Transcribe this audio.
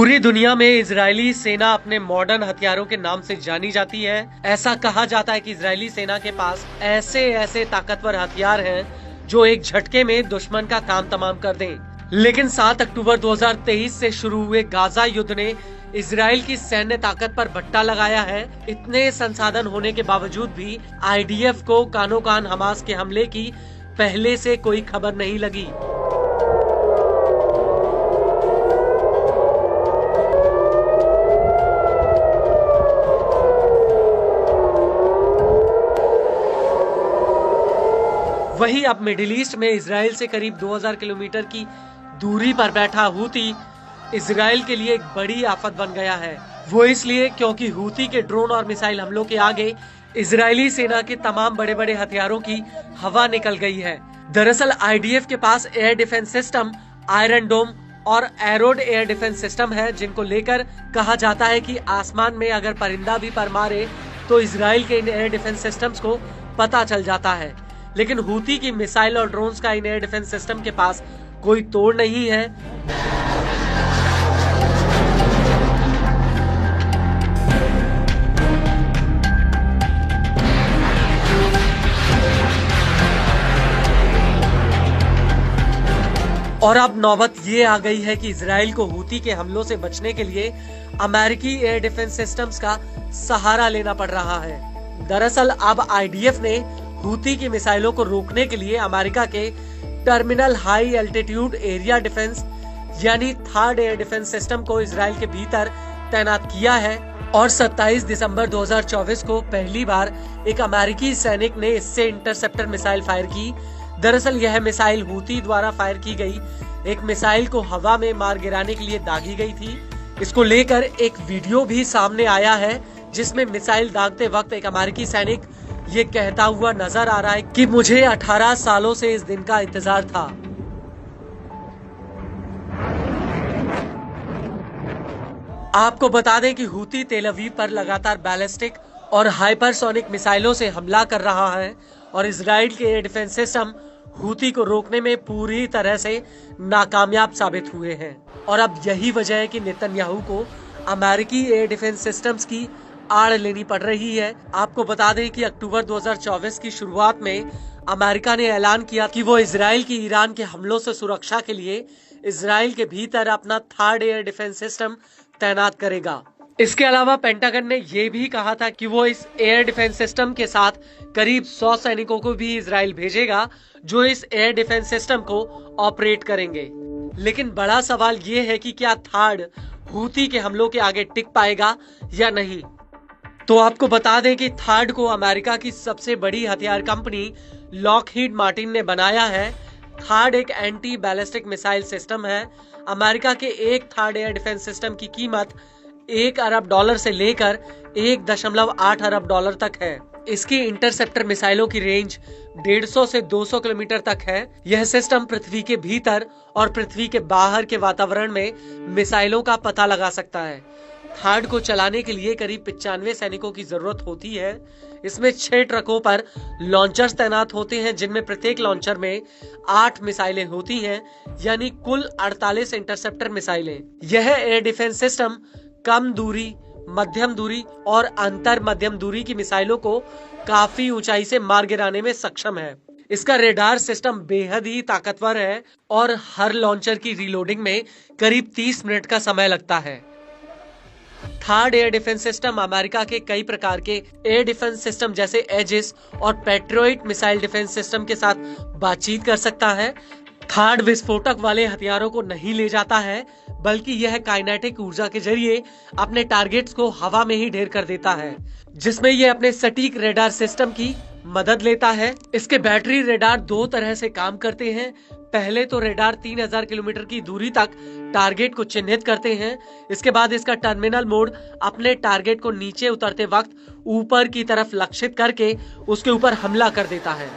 पूरी दुनिया में इजरायली सेना अपने मॉडर्न हथियारों के नाम से जानी जाती है। ऐसा कहा जाता है कि इजरायली सेना के पास ऐसे ऐसे ताकतवर हथियार हैं जो एक झटके में दुश्मन का काम तमाम कर दें। लेकिन 7 अक्टूबर 2023 से शुरू हुए गाजा युद्ध ने इजराइल की सैन्य ताकत पर भट्टा लगाया है। इतने संसाधन होने के बावजूद भी आईडीएफ को कानो कान हमास के हमले की पहले से कोई खबर नहीं लगी। वहीं अब मिडिल ईस्ट में इजराइल से करीब 2000 किलोमीटर की दूरी पर बैठा हूती इजराइल के लिए एक बड़ी आफत बन गया है। वो इसलिए क्योंकि हूती के ड्रोन और मिसाइल हमलों के आगे इजरायली सेना के तमाम बड़े बड़े हथियारों की हवा निकल गई है। दरअसल आईडीएफ के पास एयर डिफेंस सिस्टम, आयरन डोम और एरोड एयर डिफेंस सिस्टम है, जिनको लेकर कहा जाता है कि आसमान में अगर परिंदा भी पर मारे तो इजराइल के इन एयर डिफेंस सिस्टम्स को पता चल जाता है। लेकिन हूती की मिसाइल और ड्रोन्स का इन एयर डिफेंस सिस्टम के पास कोई तोड़ नहीं है। और अब नौबत ये आ गई है कि इजराइल को हूती के हमलों से बचने के लिए अमेरिकी एयर डिफेंस सिस्टम्स का सहारा लेना पड़ रहा है। दरअसल अब आईडीएफ ने हूती की मिसाइलों को रोकने के लिए अमेरिका के terminal high altitude area defence यानी थर्ड एयर डिफेंस सिस्टम को इजराइल के भीतर तैनात किया है। और 27 दिसंबर 2024 को पहली बार एक अमेरिकी सैनिक ने इससे इंटरसेप्टर मिसाइल फायर की। दरअसल यह मिसाइल हूती द्वारा फायर की गई एक मिसाइल को हवा में मार गिराने के लिए दागी गई थी। इसको लेकर एक वीडियो भी सामने आया है जिसमें मिसाइल दागते वक्त एक अमेरिकी सैनिक ये कहता हुआ नजर आ रहा है कि मुझे 18 सालों से इस दिन का इंतजार था। आपको बता दें कि हूती तेल अवीव पर लगातार बैलिस्टिक और हाइपरसोनिक मिसाइलों से हमला कर रहा है और इजराइल के एयर डिफेंस सिस्टम हूती को रोकने में पूरी तरह से नाकामयाब साबित हुए हैं। और अब यही वजह है कि नेतन्याहू को अमेरिकी एयर डिफेंस सिस्टम्स की आड़ लेनी पड़ रही है। आपको बता दें कि अक्टूबर 2024 की शुरुआत में अमेरिका ने ऐलान किया कि वो इजराइल की ईरान के हमलों से सुरक्षा के लिए इजराइल के भीतर अपना थर्ड एयर डिफेंस सिस्टम तैनात करेगा। इसके अलावा पेंटागन ने ये भी कहा था कि वो इस एयर डिफेंस सिस्टम के साथ करीब 100 सैनिकों को भी इजराइल भेजेगा जो इस एयर डिफेंस सिस्टम को ऑपरेट करेंगे। लेकिन बड़ा सवाल ये है कि क्या थर्ड हूती के हमलों के आगे टिक पाएगा या नहीं। तो आपको बता दें कि थर्ड को अमेरिका की सबसे बड़ी हथियार कंपनी लॉकहीड मार्टिन ने बनाया है। थर्ड एक एंटी बैलिस्टिक मिसाइल सिस्टम है। अमेरिका के एक थर्ड एयर डिफेंस सिस्टम की कीमत $1 अरब से लेकर $1.8 अरब तक है। इसकी इंटरसेप्टर मिसाइलों की रेंज 150 से 200 किलोमीटर तक है। यह सिस्टम पृथ्वी के भीतर और पृथ्वी के बाहर के वातावरण में मिसाइलों का पता लगा सकता है। थर्ड को चलाने के लिए करीब 95 सैनिकों की जरूरत होती है। इसमें 6 ट्रकों पर लॉन्चर्स तैनात होते हैं जिनमें प्रत्येक लॉन्चर में 8 मिसाइलें होती हैं, यानी कुल 48 इंटरसेप्टर मिसाइलें। यह एयर डिफेंस सिस्टम कम दूरी, मध्यम दूरी और अंतर मध्यम दूरी की मिसाइलों को काफी ऊंचाई से मार गिराने में सक्षम है। इसका रेडार सिस्टम बेहद ही ताकतवर है और हर लॉन्चर की रीलोडिंग में करीब 30 मिनट का समय लगता है। Third air defence system America के कई प्रकार के एयर डिफेंस सिस्टम जैसे एजिस और पेट्रियट मिसाइल डिफेंस सिस्टम के साथ बातचीत कर सकता है। थर्ड विस्फोटक वाले हथियारों को नहीं ले जाता है, बल्कि यह काइनेटिक ऊर्जा के जरिए अपने टारगेट्स को हवा में ही ढेर कर देता है, जिसमें यह अपने सटीक रेडार सिस्टम की मदद लेता है। इसके बैटरी रेडार 2 तरह से काम करते हैं। पहले तो रेडार 3000 किलोमीटर की दूरी तक टारगेट को चिन्हित करते हैं। इसके बाद इसका टर्मिनल मोड अपने टारगेट को नीचे उतरते वक्त ऊपर की तरफ लक्षित करके उसके ऊपर हमला कर देता है।